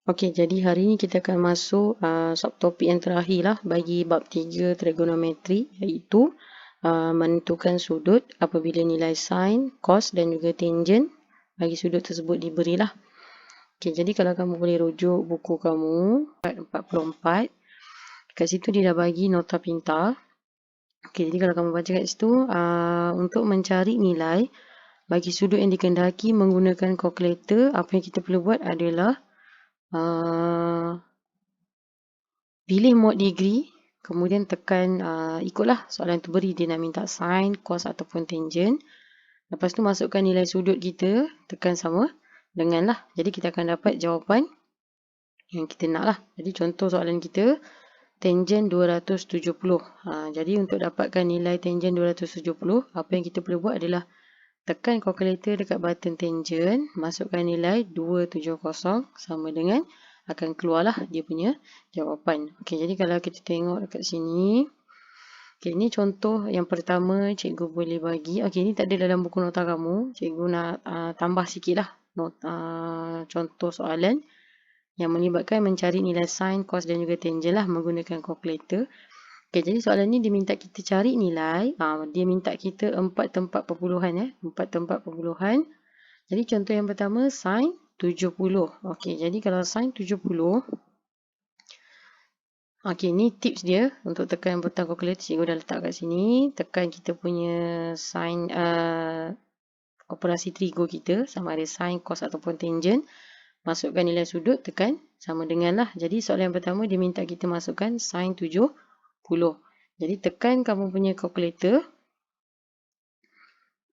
Okey, jadi hari ni kita akan masuk subtopik yang terakhir lah bagi bab 3 trigonometri, iaitu menentukan sudut apabila nilai sin, cos dan juga tangent bagi sudut tersebut diberilah. Okey, jadi kalau kamu boleh rujuk buku kamu 44, kat situ dia dah bagi nota pintar. Okey, jadi kalau kamu baca kat situ, untuk mencari nilai bagi sudut yang dikehendaki menggunakan kalkulator, apa yang kita perlu buat adalah pilih mode degree, kemudian tekan ikutlah soalan tu beri dia nak minta sin, cos ataupun tangent. Lepas tu masukkan nilai sudut kita, tekan sama dengan lah. Jadi kita akan dapat jawapan yang kita nak lah. Jadi contoh soalan kita, tangent 270. Jadi untuk dapatkan nilai tangent 270, apa yang kita perlu buat adalah tekan kalkulator dekat button tangent, masukkan nilai 270 sama dengan akan keluarlah dia punya jawapan. Okey, jadi kalau kita tengok dekat sini, okey, ini contoh yang pertama cikgu boleh bagi. Okey, ini tak ada dalam buku nota kamu. Cikgu nak tambah sikit lah contoh soalan yang melibatkan mencari nilai sin, cos dan juga tangent lah menggunakan kalkulator. Okey, jadi soalan ni dia minta kita cari nilai. Dia minta kita 4 tempat perpuluhan. 4 tempat perpuluhan. Jadi contoh yang pertama, sin 70. Okey, jadi kalau sin 70, okey, ni tips dia untuk tekan butang kalkulator. Cikgu dah letak kat sini. Tekan kita punya sin, operasi trigo kita, sama ada sin, cos ataupun tangent. Masukkan nilai sudut, tekan sama dengan lah. Jadi soalan yang pertama dia minta kita masukkan sin 70. Jadi tekan kamu punya kalkulator.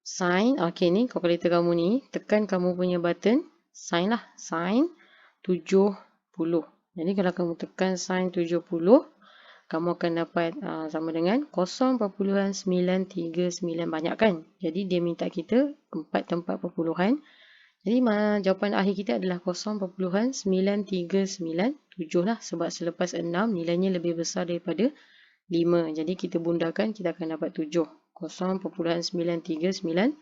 Sin, okey ni kalkulator kamu ni, tekan kamu punya button sin lah, sin 70. Jadi kalau kamu tekan sin 70, kamu akan dapat sama dengan 0.939, banyak kan? Jadi dia minta kita 4 tempat perpuluhan. Jadi jawapan akhir kita adalah 0.9397 lah, sebab selepas 6 nilainya lebih besar daripada 5. Jadi kita bundarkan, kita akan dapat 7. 0.9397.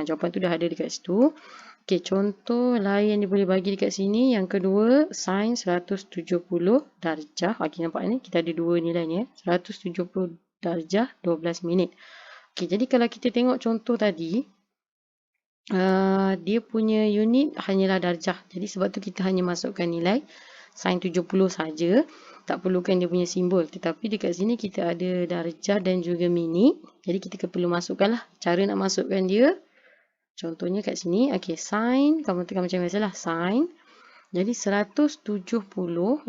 Jawapan tu dah ada dekat situ. Okey, contoh lain yang dia boleh bagi dekat sini. Yang kedua, sin 170 darjah. Okey, nampak ni? Kita ada dua nilai ni. 170 darjah 12 minit. Okey, jadi kalau kita tengok contoh tadi, dia punya unit hanyalah darjah. Jadi sebab tu kita hanya masukkan nilai sin 70 saja. Tak perlukan dia punya simbol. Tetapi dekat sini kita ada darjah dan juga minit. Jadi kita perlu masukkan lah. Cara nak masukkan dia, contohnya kat sini. Okey, sin, kamu tekan macam biasalah, sin. Jadi 170,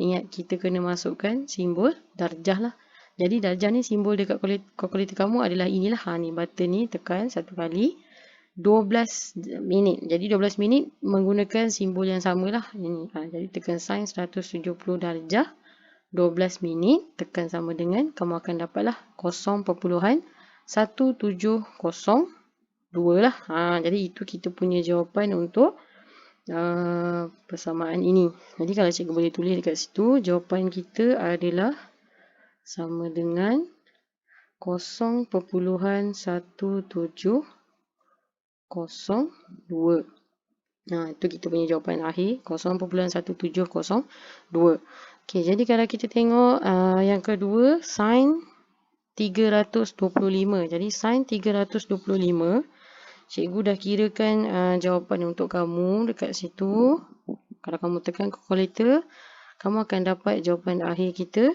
ingat kita kena masukkan simbol darjah lah. Jadi darjah ni simbol dekat kalkulator kamu adalah inilah. Ni button ni tekan satu kali. 12 minit. Jadi 12 minit menggunakan simbol yang samalah. Ini. Jadi tekan sin 170 darjah 12 minit, tekan sama dengan, kamu akan dapatlah 0.1702 lah. Jadi itu kita punya jawapan untuk persamaan ini. Jadi kalau cikgu boleh tulis dekat situ, jawapan kita adalah sama dengan 0.1702. Itu kita punya jawapan akhir, 0.1702. Okey, jadi kalau kita tengok yang kedua, sin 325. Jadi sin 325, cikgu dah kirakan jawapan untuk kamu dekat situ. Kalau kamu tekan kalkulator, kamu akan dapat jawapan akhir kita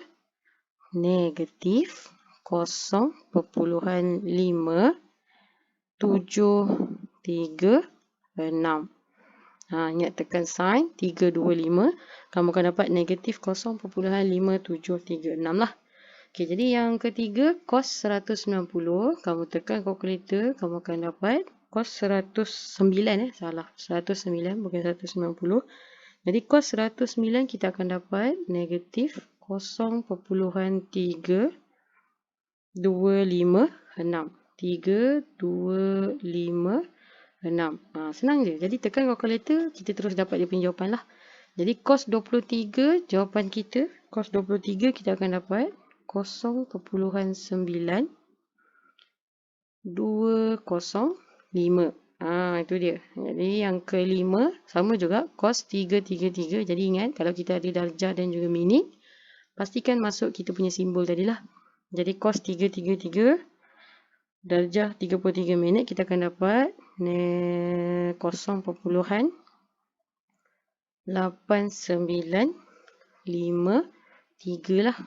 negatif 0.576. Ingat tekan sin 325, kamu akan dapat negatif 0.576 lah. Okey, jadi yang ketiga, cos 190, kamu tekan kalkulator, kamu akan dapat cos 109, salah, 109 bukan 190. Jadi cos 109 kita akan dapat negatif 0.325. 325. Senang je. Jadi tekan kalkulator, kita terus dapat dia punya jawapan lah. Jadi cos 23, jawapan kita, cos 23 kita akan dapat 0.925. Itu dia. Jadi yang kelima sama juga cos 333. Jadi ingat kalau kita ada darjah dan juga minit, pastikan masuk kita punya simbol tadilah. Jadi cos 333 darjah 33 minit kita akan dapat 0.8953 lah.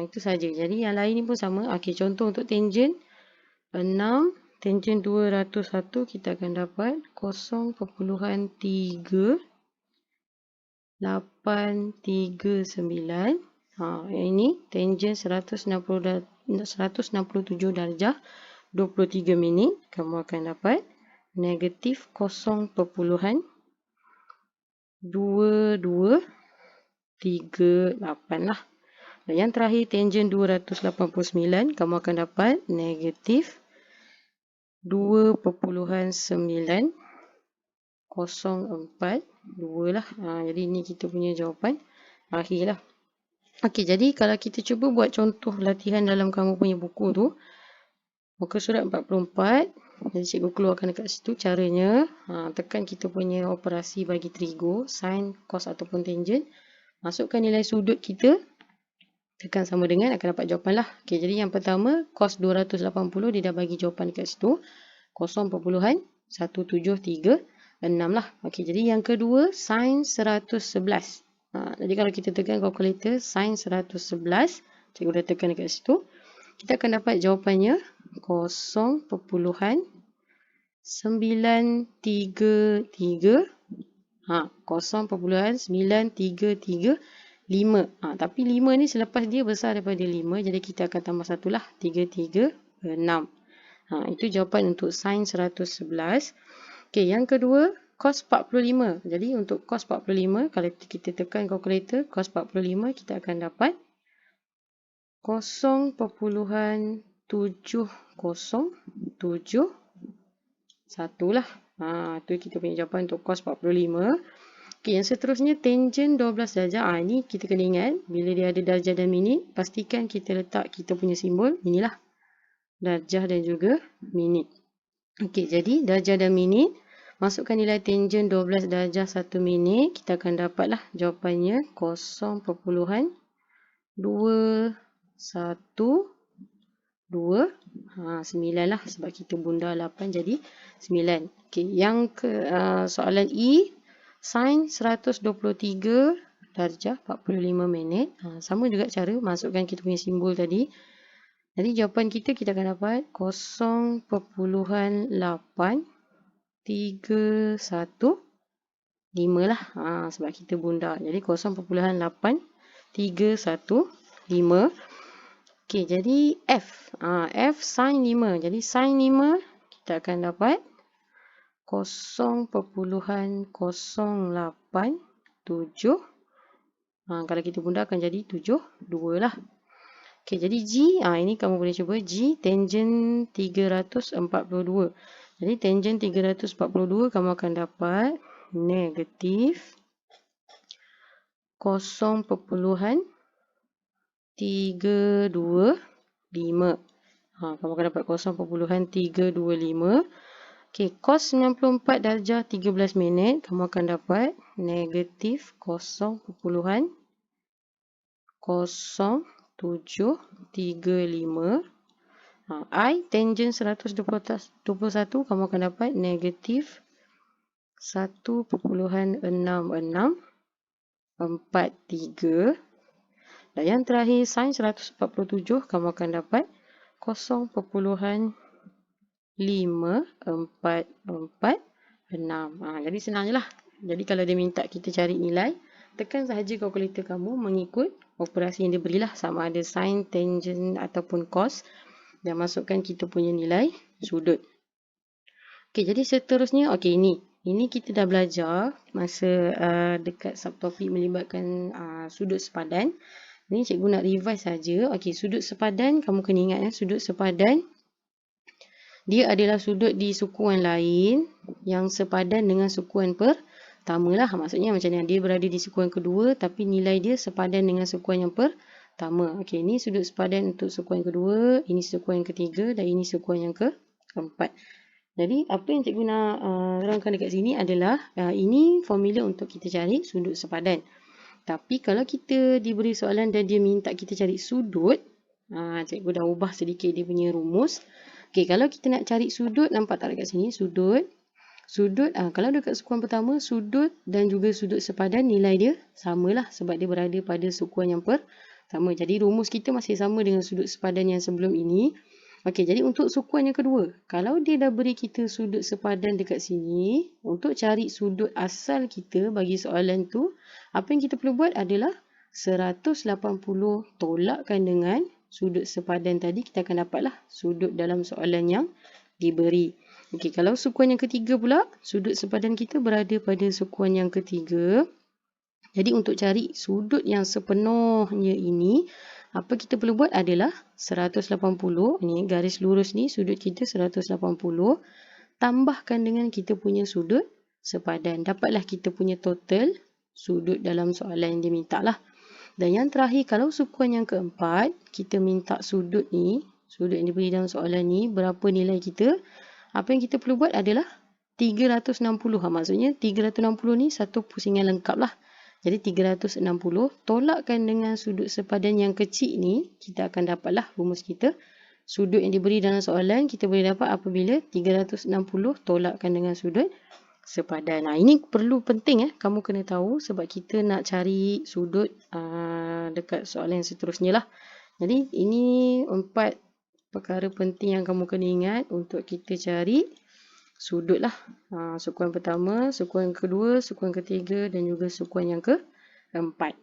Itu saja. Jadi yang lain ni pun sama. Okey, contoh untuk tangent 6, tangent 201 kita akan dapat 0.839. Ini tangent 167 darjah 23 minit. Kamu akan dapat negatif 0.2238 lah. Dan yang terakhir tangent 289 kamu akan dapat negatif 2.904.2 lah. Jadi ini kita punya jawapan akhir lah. Okey, jadi kalau kita cuba buat contoh latihan dalam kamu punya buku tu, muka surat 44. Jadi cikgu keluarkan dekat situ caranya. Tekan kita punya operasi bagi trigo, sin, cos ataupun tangent. Masukkan nilai sudut kita. Tekan sama dengan akan dapat jawapan lah. Okey, jadi yang pertama cos 280 dia dah bagi jawapan dekat situ. 0.1736 lah. Okey, jadi yang kedua sin 111. Jadi kalau kita tekan kalkulator sin 111, cikgu dah tekan dekat situ. Kita akan dapat jawapannya 0.933. 0.9335. Tapi 5 ni selepas dia besar daripada 5, jadi kita akan tambah 1 lah. 336. Itu jawapan untuk sin 111. Okey, yang kedua cos 45. Jadi untuk cos 45, kalau kita tekan kalkulator cos 45, kita akan dapat 0.7071 lah. Itu kita punya jawapan untuk cos 45. Okey, yang seterusnya tangent 12 darjah. Ini kita kena ingat bila dia ada darjah dan minit, pastikan kita letak kita punya simbol inilah. Darjah dan juga minit. Okey, jadi darjah dan minit, masukkan nilai tangent 12 darjah 1 minit, kita akan dapatlah jawapannya 0.212. 9 lah sebab kita bunda 8 jadi 9. Okey, yang soalan E, sin 123 darjah 45 minit. Sama juga cara masukkan kita punya simbol tadi. Jadi jawapan kita akan dapat 0.831 lah. Sebab kita bunda. Jadi 0.831. Okey, jadi F. F sin 5. Jadi sin 5 kita akan dapat 0.087. Kalau kita bunda akan jadi 72 lah. Okey, jadi G, ini kamu boleh cuba G tangent 342. Jadi tangent 342 kamu akan dapat negatif 0.325. Kamu akan dapat 0.325. Okey, cos 94 darjah 13 minit kamu akan dapat negatif 0.075. I tangent 121 kamu akan dapat negatif 1.6643. Dan yang terakhir sin 147 kamu akan dapat 0.54446. Jadi senang je lah. Jadi kalau dia minta kita cari nilai, tekan sahaja kalkulator kamu mengikut operasi yang dia berilah, sama ada sin, tangent ataupun cos, dan masukkan kita punya nilai sudut. Okey, jadi seterusnya, okey, ini kita dah belajar masa dekat subtopik melibatkan sudut sepadan. Ni cikgu nak revise saja. Okey, sudut sepadan kamu kena ingat sudut sepadan dia adalah sudut di sukuan lain yang sepadan dengan sukuan pertama lah. Maksudnya macam ni, dia berada di sukuan kedua tapi nilai dia sepadan dengan sukuan yang pertama. Okey, ini sudut sepadan untuk sukuan kedua, ini sukuan ketiga dan ini sukuan yang keempat. Jadi apa yang cikgu nak terangkan dekat sini adalah ini formula untuk kita cari sudut sepadan. Tapi kalau kita diberi soalan dan dia minta kita cari sudut, cikgu dah ubah sedikit dia punya rumus. Okey, kalau kita nak cari sudut, nampak tak dekat sini? Sudut. Kalau dekat sukuan pertama, sudut dan juga sudut sepadan nilai dia samalah sebab dia berada pada sukuan yang pertama. Jadi rumus kita masih sama dengan sudut sepadan yang sebelum ini. Okey, jadi untuk sukuan yang kedua, kalau dia dah beri kita sudut sepadan dekat sini, untuk cari sudut asal kita bagi soalan tu, apa yang kita perlu buat adalah 180 tolakkan dengan sudut sepadan tadi, kita akan dapatlah sudut dalam soalan yang diberi. Okey, kalau sukuan yang ketiga pula, sudut sepadan kita berada pada sukuan yang ketiga. Jadi untuk cari sudut yang sepenuhnya ini, apa kita perlu buat adalah 180, ni garis lurus ni sudut kita 180, tambahkan dengan kita punya sudut sepadan. Dapatlah kita punya total sudut dalam soalan yang dia minta lah. Dan yang terakhir, kalau sukuan yang keempat, kita minta sudut ni, sudut yang diberi dalam soalan ni, berapa nilai kita? Apa yang kita perlu buat adalah 360. Maksudnya 360 ni satu pusingan lengkap lah. Jadi 360 tolakkan dengan sudut sepadan yang kecil ni, kita akan dapatlah rumus kita. Sudut yang diberi dalam soalan kita boleh dapat apabila 360 tolakkan dengan sudut sepadan. Ini perlu penting kamu kena tahu sebab kita nak cari sudut dekat soalan yang seterusnya lah. Jadi ini 4 perkara penting yang kamu kena ingat untuk kita cari sudut lah. Sukuan pertama, sukuan kedua, sukuan ketiga dan juga sukuan yang keempat.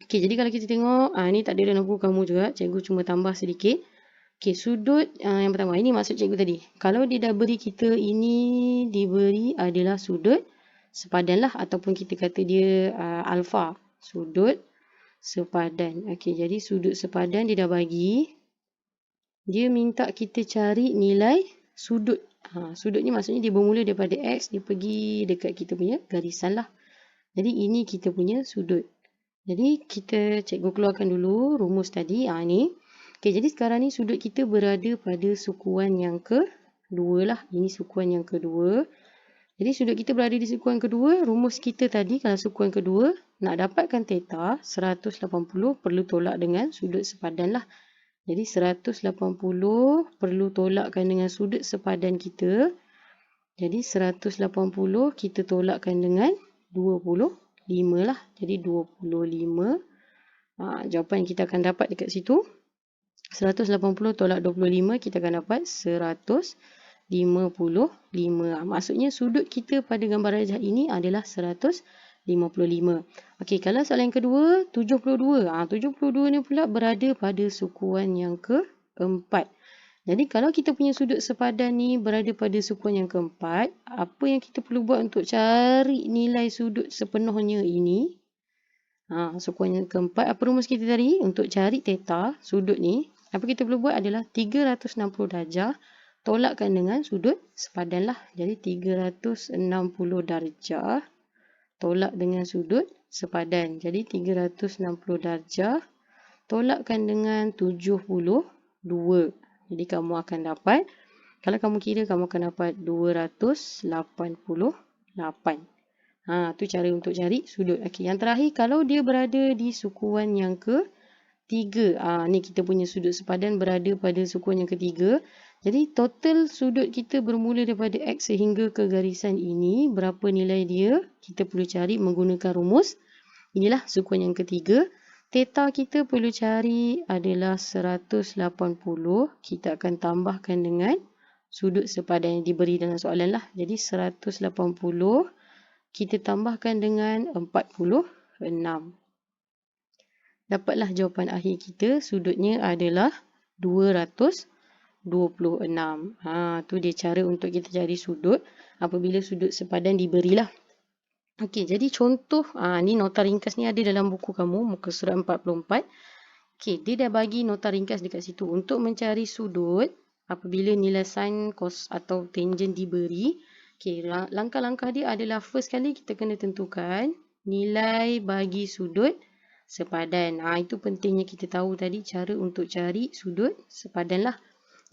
Okey, jadi kalau kita tengok, ni tak ada dalam buku kamu juga. Cikgu cuma tambah sedikit. Okey, sudut yang pertama. Ini maksud cikgu tadi. Kalau dia dah beri kita ini, diberi adalah sudut sepadan lah. Ataupun kita kata dia alfa. Sudut sepadan. Okey, jadi sudut sepadan dia dah bagi. Dia minta kita cari nilai sudut. Sudut ni maksudnya dia bermula daripada X, dia pergi dekat kita punya garisan lah. Jadi ini kita punya sudut. Jadi kita cikgu keluarkan dulu rumus tadi. Ni. Okey, jadi sekarang ni sudut kita berada pada sukuan yang kedua lah. Ini sukuan yang kedua. Jadi sudut kita berada di sukuan kedua. Rumus kita tadi kalau sukuan kedua, nak dapatkan theta 180 perlu tolak dengan sudut sepadan lah. Jadi 180 perlu tolakkan dengan sudut sepadan kita. Jadi 180 kita tolakkan dengan 25 lah. Jadi 25. Jawapan kita akan dapat dekat situ. 180 tolak 25 kita akan dapat 155. Maksudnya sudut kita pada gambar rajah ini adalah 155. Okey, kalau soalan yang kedua, 72. 72 ni pula berada pada sukuan yang keempat. Jadi kalau kita punya sudut sepadan ni berada pada sukuan yang keempat, apa yang kita perlu buat untuk cari nilai sudut sepenuhnya ini? Sukuan yang keempat, apa rumus kita tadi? Untuk cari theta, sudut ni, apa kita perlu buat adalah 360 darjah tolakkan dengan sudut sepadan lah. Jadi 360 darjah tolak dengan sudut sepadan. Jadi 360 darjah tolakkan dengan 72. Jadi kamu akan dapat, kalau kamu kira kamu akan dapat 288. Tu cara untuk cari sudut. Okey, yang terakhir kalau dia berada di sukuan yang ketiga. Ni kita punya sudut sepadan berada pada sukuan yang ketiga. Jadi total sudut kita bermula daripada X sehingga ke garisan ini. Berapa nilai dia? Kita perlu cari menggunakan rumus. Inilah sukuan yang ketiga. Theta kita perlu cari adalah 180. Kita akan tambahkan dengan sudut sepadan yang diberi dalam soalan lah. Jadi 180 kita tambahkan dengan 46. Dapatlah jawapan akhir kita. Sudutnya adalah 226. Tu dia cara untuk kita cari sudut apabila sudut sepadan diberilah. Okey, jadi contoh ni nota ringkas ni ada dalam buku kamu muka surat 44. Okey, dia dah bagi nota ringkas dekat situ untuk mencari sudut apabila nilai sin, cos atau tangent diberi. Okey, langkah-langkah dia adalah first kali kita kena tentukan nilai bagi sudut sepadan. Itu pentingnya kita tahu tadi cara untuk cari sudut sepadan lah.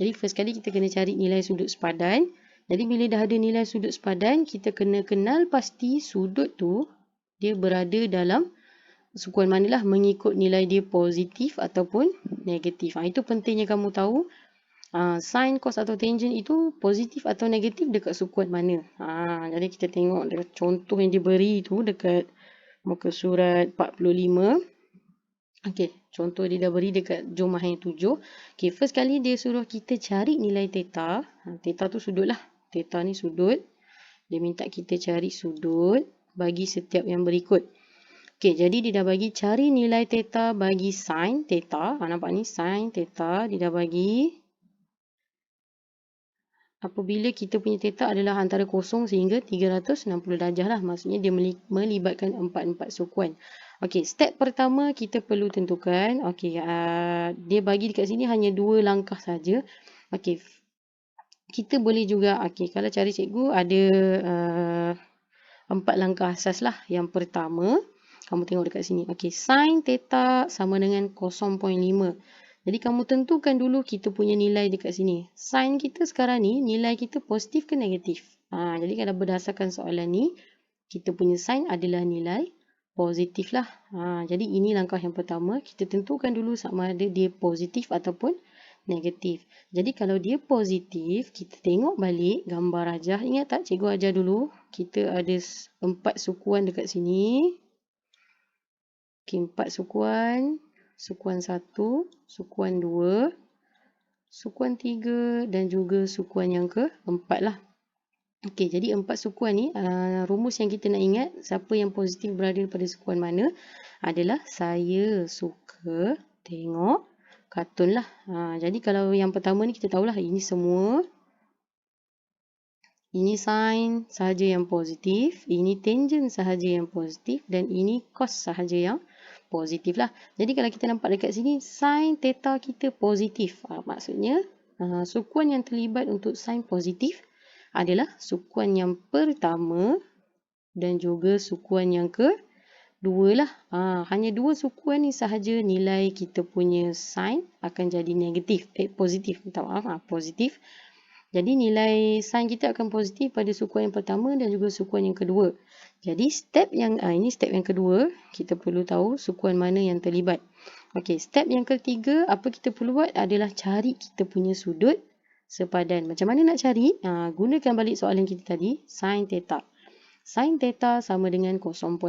Jadi first kali kita kena cari nilai sudut sepadan. Jadi bila dah ada nilai sudut sepadan, kita kena kenal pasti sudut tu dia berada dalam sukuan manalah, mengikut nilai dia positif ataupun negatif. Itu pentingnya kamu tahu sin, cos atau tangent itu positif atau negatif dekat sukuan mana. Jadi kita tengok contoh yang diberi tu dekat muka surat 45. Okey, contoh dia dah beri dekat jomah yang 7. Okey, first kali dia suruh kita cari nilai theta. Theta tu sudut lah. Theta ni sudut. Dia minta kita cari sudut bagi setiap yang berikut. Okey, jadi dia dah bagi cari nilai theta bagi sin theta. Nampak ni sin theta dia dah bagi. Apabila kita punya theta adalah antara 0 sehingga 360 darjah lah. Maksudnya dia melibatkan 4 sukuan. Okey, step pertama kita perlu tentukan. Okey, dia bagi dekat sini hanya 2 langkah saja. Okey, kita boleh juga, okey, kalau cari cikgu ada 4 langkah asas lah. Yang pertama, kamu tengok dekat sini. Okey, sin theta sama dengan 0.5. Jadi kamu tentukan dulu kita punya nilai dekat sini. Sin kita sekarang ni, nilai kita positif ke negatif? Jadi kalau berdasarkan soalan ni, kita punya sin adalah nilai positif lah. Jadi ini langkah yang pertama. Kita tentukan dulu sama ada dia positif ataupun negatif. Jadi kalau dia positif, kita tengok balik gambar rajah. Ingat tak cikgu ajar dulu? Kita ada 4 sukuan dekat sini. Okey, 4 sukuan. Sukuan 1, sukuan 2, sukuan 3 dan juga sukuan yang keempat lah. Okey, jadi 4 sukuan ni, rumus yang kita nak ingat, siapa yang positif berada pada sukuan mana adalah saya suka tengok kartun lah. Jadi kalau yang pertama ni kita tahulah ini semua. Ini sin sahaja yang positif, ini tangent sahaja yang positif dan ini cos sahaja yang positif lah. Jadi kalau kita nampak dekat sini, sin theta kita positif. Maksudnya, sukuan yang terlibat untuk sin positif adalah sukuan yang pertama dan juga sukuan yang kedua lah. Hanya 2 sukuan ni sahaja nilai kita punya sin akan jadi negatif. Positif. Minta maaf, positif. Jadi nilai sin kita akan positif pada sukuan yang pertama dan juga sukuan yang kedua. Jadi step yang ini step yang kedua, kita perlu tahu sukuan mana yang terlibat. Okey, step yang ketiga, apa kita perlu buat adalah cari kita punya sudut sepadan. Macam mana nak cari? Gunakan balik soalan kita tadi, sin theta. Sin theta sama dengan 0.5.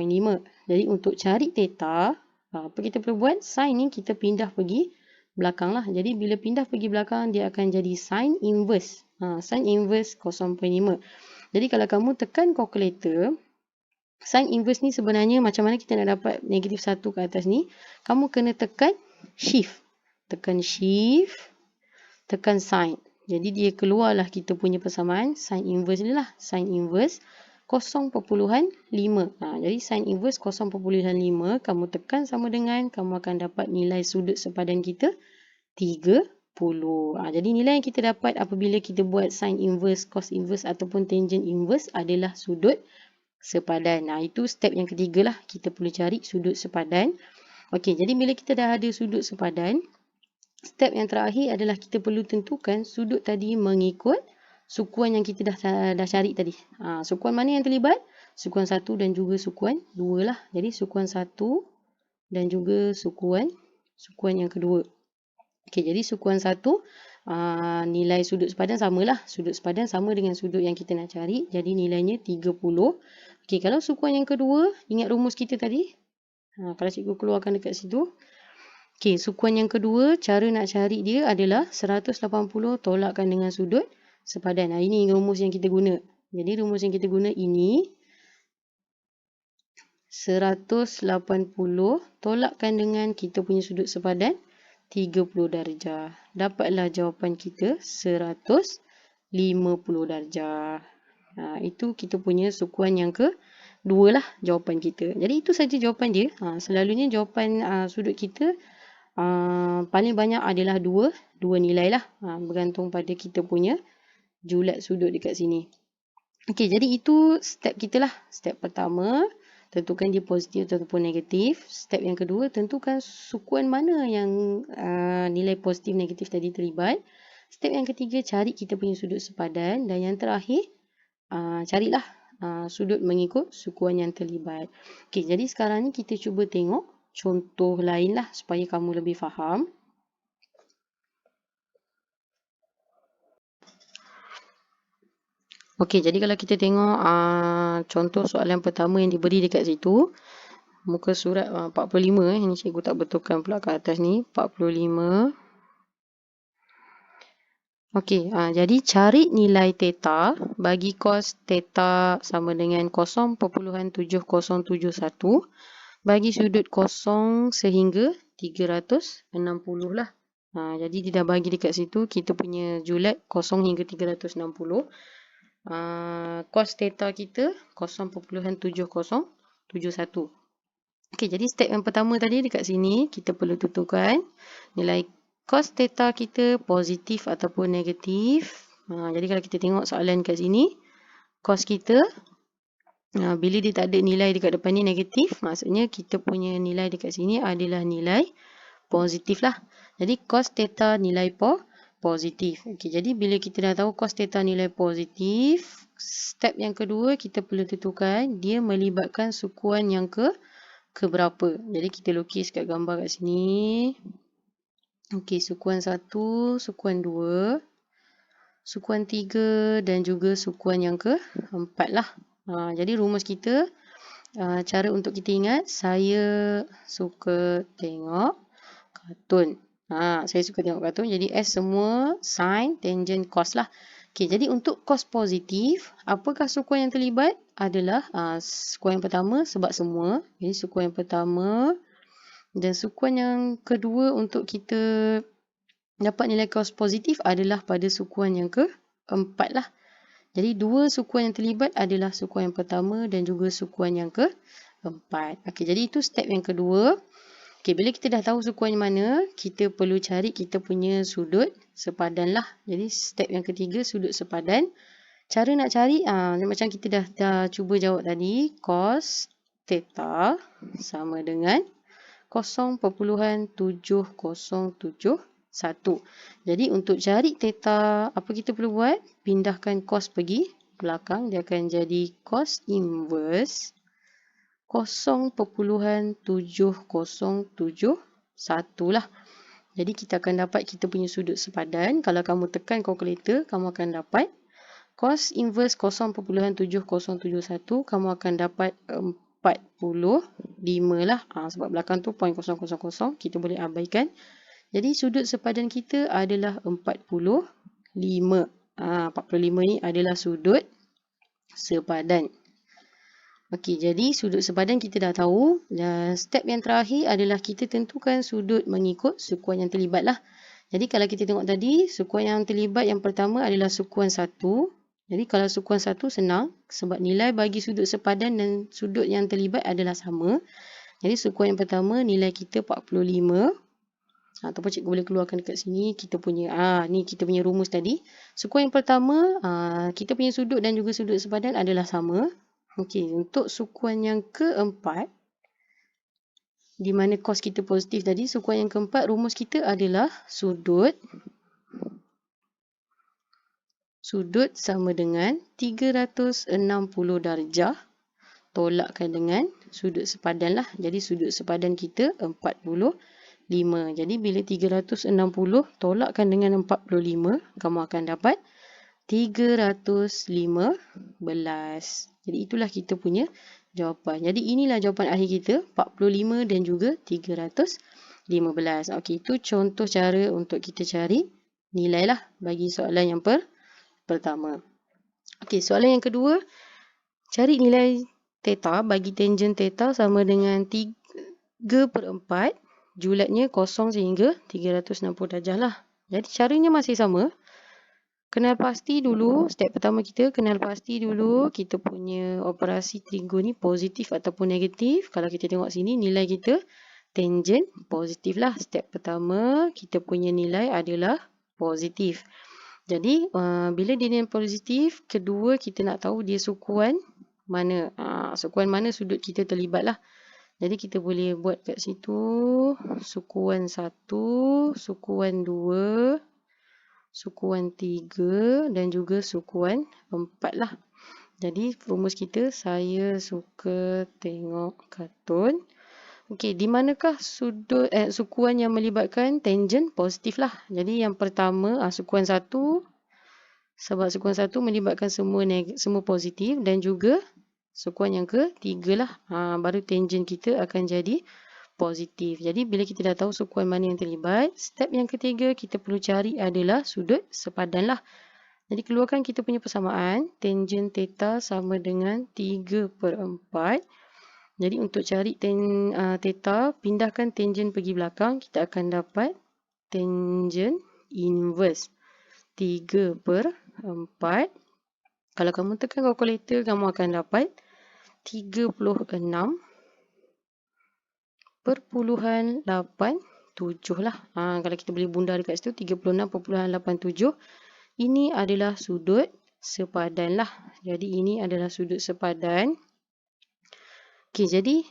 Jadi untuk cari theta, apa kita perlu buat? Sin ni kita pindah pergi belakang lah. Jadi bila pindah pergi belakang, dia akan jadi sin inverse. Sin inverse 0.5. Jadi kalau kamu tekan calculator, sin inverse ni sebenarnya macam mana kita nak dapat negatif 1 ke atas ni, kamu kena tekan shift. Tekan shift, tekan sin. Jadi dia keluarlah kita punya persamaan. Sin inverse ni lah. Sin inverse 0.5. Jadi sin inverse 0.5, kamu tekan sama dengan, kamu akan dapat nilai sudut sepadan kita 30. Jadi nilai yang kita dapat apabila kita buat sin inverse, cos inverse ataupun tangent inverse adalah sudut sepadan. Itu step yang ketiga lah. Kita perlu cari sudut sepadan. Okey, jadi bila kita dah ada sudut sepadan, step yang terakhir adalah kita perlu tentukan sudut tadi mengikut sukuan yang kita dah cari tadi. Sukuan mana yang terlibat? Sukuan 1 dan juga sukuan 2 lah. Jadi sukuan 1 dan juga sukuan yang kedua. Okey, jadi sukuan 1, nilai sudut sepadan samalah. Sudut sepadan sama dengan sudut yang kita nak cari. Jadi nilainya 30. Okey, kalau sukuan yang kedua, ingat rumus kita tadi? Kalau cikgu keluarkan dekat situ. Okey, sukuan yang kedua, cara nak cari dia adalah 180 tolakkan dengan sudut sepadan. Ini rumus yang kita guna. Jadi rumus yang kita guna ini 180 tolakkan dengan kita punya sudut sepadan 30 darjah. Dapatlah jawapan kita 150 darjah. Itu kita punya sukuan yang kedua lah jawapan kita. Jadi itu saja jawapan dia. Selalunya jawapan sudut kita paling banyak adalah dua nilai lah. Bergantung pada kita punya julat sudut dekat sini. Okey, jadi itu step kita lah. Step pertama, tentukan dia positif ataupun negatif. Step yang kedua, tentukan sukuan mana yang nilai positif negatif tadi terlibat. Step yang ketiga, cari kita punya sudut sepadan. Dan yang terakhir, carilah sudut mengikut sukuan yang terlibat. Okey, jadi sekarang ni kita cuba tengok contoh lain lah supaya kamu lebih faham. Okey, jadi kalau kita tengok contoh soalan pertama yang diberi dekat situ, muka surat 45, ini cikgu tak betulkan pula kat atas ni, 45. Okey, jadi cari nilai theta bagi cos theta sama dengan 0.7071 bagi sudut kosong sehingga 360 lah. Jadi dia dah bagi dekat situ kita punya julat 0 hingga 360. Cos theta kita 0.7071. Okey, jadi step yang pertama tadi dekat sini kita perlu tentukan nilai cos theta kita positif ataupun negatif. Jadi kalau kita tengok soalan kat sini, cos kita bila dia tak ada nilai dekat depan ni negatif, maksudnya kita punya nilai dekat sini adalah nilai positif lah. Jadi cos theta nilai positif. Okey, jadi bila kita dah tahu cos theta nilai positif, step yang kedua kita perlu tentukan dia melibatkan sukuan yang keberapa. Jadi kita lukis kat gambar kat sini. Okey, sukuan 1, sukuan 2, sukuan 3 dan juga sukuan yang ke-4 lah. Jadi rumus kita, cara untuk kita ingat, saya suka tengok kartun. Saya suka tengok kartun. Jadi S semua sin, tangent, cos lah. Okey, jadi untuk cos positif, apakah sukuan yang terlibat? Adalah sukuan yang pertama sebab semua. Jadi sukuan yang pertama dan sukuan yang kedua untuk kita dapat nilai cos positif adalah pada sukuan yang keempat lah. Jadi dua sukuan yang terlibat adalah sukuan yang pertama dan juga sukuan yang keempat. Okey, jadi itu step yang kedua. Okey, bila kita dah tahu sukuan yang mana, kita perlu cari kita punya sudut sepadan lah. Jadi step yang ketiga, sudut sepadan. Cara nak cari, macam kita dah cuba jawab tadi, cos theta sama dengan 0.7071. Jadi untuk cari theta, apa kita perlu buat? Pindahkan cos pergi belakang, dia akan jadi cos inverse 0.7071 lah. Jadi kita akan dapat kita punya sudut sepadan. Kalau kamu tekan kalkulator, kamu akan dapat cos inverse 0.7071, kamu akan dapat 45 lah. Sebab belakang tu 0.000, kita boleh abaikan. Jadi sudut sepadan kita adalah 45. 45 ni adalah sudut sepadan. Okey, jadi sudut sepadan kita dah tahu. Dan step yang terakhir adalah kita tentukan sudut mengikut sukuan yang terlibat lah. Jadi kalau kita tengok tadi, sukuan yang terlibat yang pertama adalah sukuan 1. Jadi kalau sukuan 1 senang sebab nilai bagi sudut sepadan dan sudut yang terlibat adalah sama. Jadi sukuan yang pertama nilai kita 45. Ataupun cikgu boleh keluarkan dekat sini kita punya ni kita punya rumus tadi. Sukuan yang pertama kita punya sudut dan juga sudut sepadan adalah sama. Okey, untuk sukuan yang keempat di mana cos kita positif tadi, sukuan yang keempat rumus kita adalah sudut sama dengan 360 darjah tolakkan dengan sudut sepadan lah. Jadi sudut sepadan kita 45. Jadi bila 360 tolakkan dengan 45, kamu akan dapat 315. Jadi itulah kita punya jawapan. Jadi inilah jawapan akhir kita, 45 dan juga 315. Okey, itu contoh cara untuk kita cari nilai lah bagi soalan yang pertama. Okey, soalan yang kedua, cari nilai theta bagi tangent theta sama dengan 3/4 julatnya 0 sehingga 360 darjah lah. Jadi caranya masih sama. Kenal pasti dulu, step pertama kita kenal pasti dulu kita punya operasi trigo ni positif ataupun negatif. Kalau kita tengok sini nilai kita tangent positif lah. Step pertama kita punya nilai adalah positif. Jadi bila dia nilai positif, kedua kita nak tahu dia sukuan mana. Sukuan mana sudut kita terlibat lah. Jadi kita boleh buat kat situ sukuan 1, sukuan 2, sukuan 3 dan juga sukuan 4 lah. Jadi rumus kita, saya suka tengok kartun. Okey, di manakah sukuan yang melibatkan tangent positif lah. Jadi yang pertama sukuan 1, sebab sukuan 1 melibatkan semua positif, dan juga sukuan yang ketiga lah. Baru tangent kita akan jadi positif. Jadi bila kita dah tahu sukuan mana yang terlibat, step yang ketiga kita perlu cari adalah sudut sepadan lah. Jadi keluarkan kita punya persamaan, tangent theta sama dengan 3/4. Jadi untuk cari theta, pindahkan tangent pergi belakang, kita akan dapat tangent inverse 3/4. Kalau kamu tekan kalkulator, kamu akan dapat 36.87 lah. Kalau kita boleh bunda dekat situ, 36.87. Ini adalah sudut sepadan lah. Jadi ini adalah sudut sepadan. Okey, jadi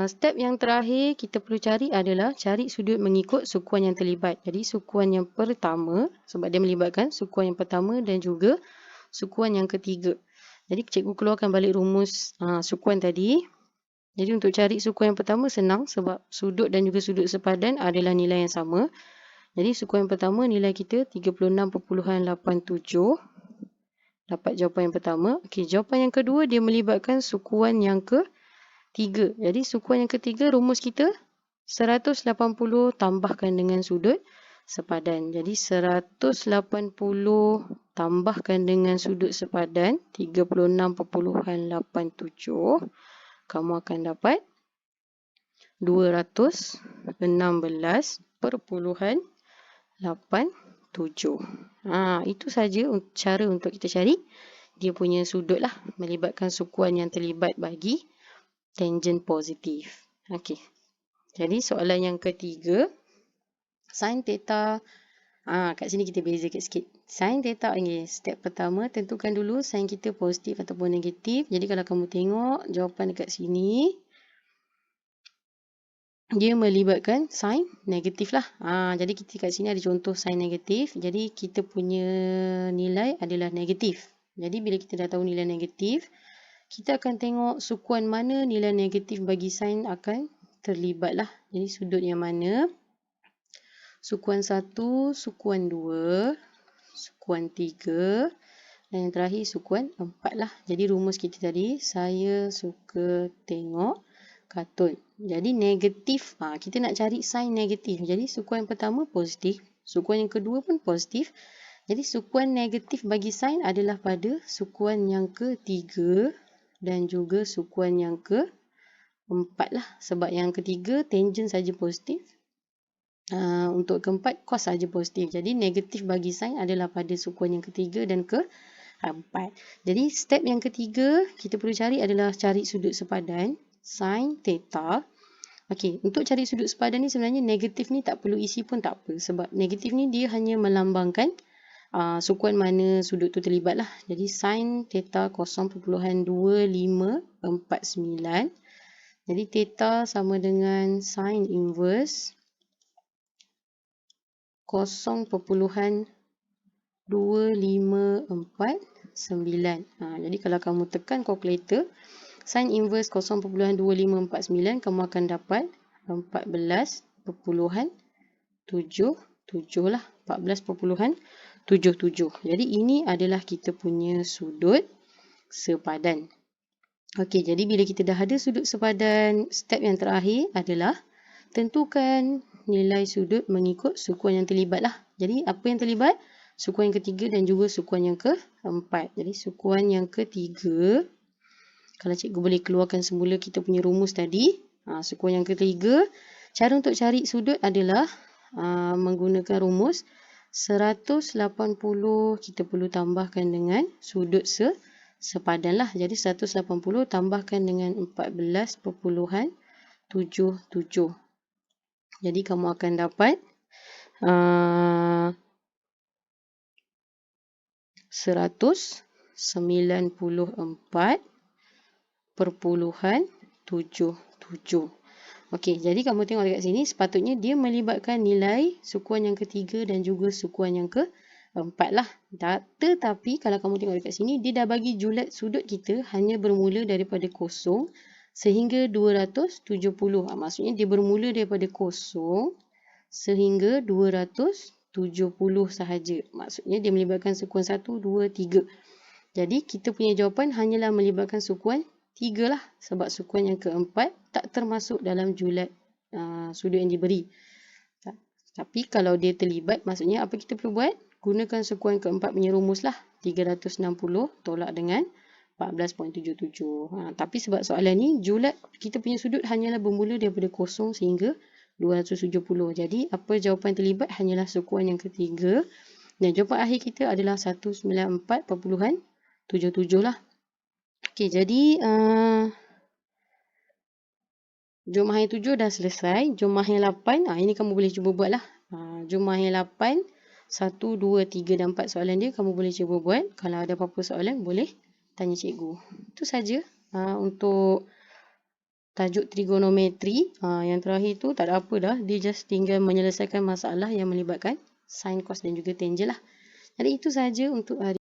step yang terakhir kita perlu cari adalah cari sudut mengikut sukuan yang terlibat. Jadi sukuan yang pertama, sebab dia melibatkan sukuan yang pertama dan juga sukuan yang ketiga. Jadi cikgu keluarkan balik rumus sukuan tadi. Jadi untuk cari sukuan yang pertama senang sebab sudut dan juga sudut sepadan adalah nilai yang sama. Jadi sukuan yang pertama nilai kita 36.87. Dapat jawapan yang pertama. Okey, jawapan yang kedua dia melibatkan sukuan yang ketiga. Jadi sukuan yang ketiga, rumus kita 180 tambahkan dengan sudut sepadan. Jadi 180 tambahkan dengan sudut sepadan 36.87. Kamu akan dapat 216.87. Itu saja cara untuk kita cari dia punya sudut lah, melibatkan sukuan yang terlibat bagi tangent positif. Okey. Jadi soalan yang ketiga, sin theta. Kat sini kita beza sikit. Sin theta, step pertama tentukan dulu sin kita positif ataupun negatif. Jadi kalau kamu tengok jawapan dekat sini, dia melibatkan sin negatif lah. Jadi kita kat sini ada contoh sin negatif. Jadi kita punya nilai adalah negatif. Jadi bila kita dah tahu nilai negatif, kita akan tengok sukuan mana nilai negatif bagi sin akan terlibat lah. Jadi sudut yang mana? Sukuan 1, sukuan 2, sukuan 3, dan yang terakhir sukuan 4 lah. Jadi rumus kita tadi, saya suka tengok kartun. Jadi negatif, kita nak cari sin negatif. Jadi sukuan yang pertama positif, sukuan yang kedua pun positif. Jadi sukuan negatif bagi sin adalah pada sukuan yang ketiga dan juga sukuan yang keempat lah. Sebab yang ketiga tangent saja positif. Untuk keempat cos saja positif. Jadi negatif bagi sin adalah pada sukuan yang ketiga dan keempat. Jadi step yang ketiga kita perlu cari adalah cari sudut sepadan sin theta. Okey, untuk cari sudut sepadan ni sebenarnya negatif ni tak perlu isi pun tak apa. Sebab negatif ni dia hanya melambangkan sukuan mana sudut tu terlibat lah. Jadi sin theta 0.2549. Jadi theta sama dengan sin inverse 0.2549. Jadi kalau kamu tekan kalkulator, sin inverse 0.2549, kamu akan dapat 14.77 lah. 14.77. Jadi ini adalah kita punya sudut sepadan. Okey, jadi bila kita dah ada sudut sepadan, step yang terakhir adalah tentukan nilai sudut mengikut sukuan yang terlibat lah. Jadi apa yang terlibat? Sukuan yang ketiga dan juga sukuan yang keempat. Jadi sukuan yang ketiga, kalau cikgu boleh keluarkan semula kita punya rumus tadi. Sukuan yang ketiga, cara untuk cari sudut adalah menggunakan rumus 180 kita perlu tambahkan dengan sudut sepadan lah. Jadi 180 tambahkan dengan 14.77. Jadi kamu akan dapat 194.77. Okey, jadi kamu tengok dekat sini, sepatutnya dia melibatkan nilai sukuan yang ketiga dan juga sukuan yang 4 lah. Tetapi kalau kamu tengok dekat sini, dia dah bagi julat sudut kita hanya bermula daripada kosong sehingga 270. Maksudnya dia bermula daripada kosong sehingga 270 sahaja. Maksudnya dia melibatkan sukuan 1, 2, 3. Jadi kita punya jawapan hanyalah melibatkan sukuan 3 lah. Sebab sukuan yang keempat tak termasuk dalam julat sudut yang diberi. Tapi kalau dia terlibat, maksudnya apa kita perlu buat? Gunakan sukuan keempat punya rumus lah. 360 tolak dengan 14.77. Tapi sebab soalan ni, julat kita punya sudut hanyalah bermula daripada kosong sehingga 270. Jadi apa jawapan terlibat hanyalah sukuan yang ketiga. Dan jawapan akhir kita adalah 194.77 lah. Okey, jadi jumlah yang 7 dah selesai. Jumlah yang 8, ini kamu boleh cuba buat lah. Jumlah yang 8, 1, 2, 3 dan 4 soalan dia kamu boleh cuba buat. Kalau ada apa-apa soalan, boleh tanya cikgu. Itu saja untuk tajuk trigonometri. Yang terakhir tu tak ada apa dah. Dia just tinggal menyelesaikan masalah yang melibatkan sin, cos dan juga tangent lah. Jadi itu saja untuk hari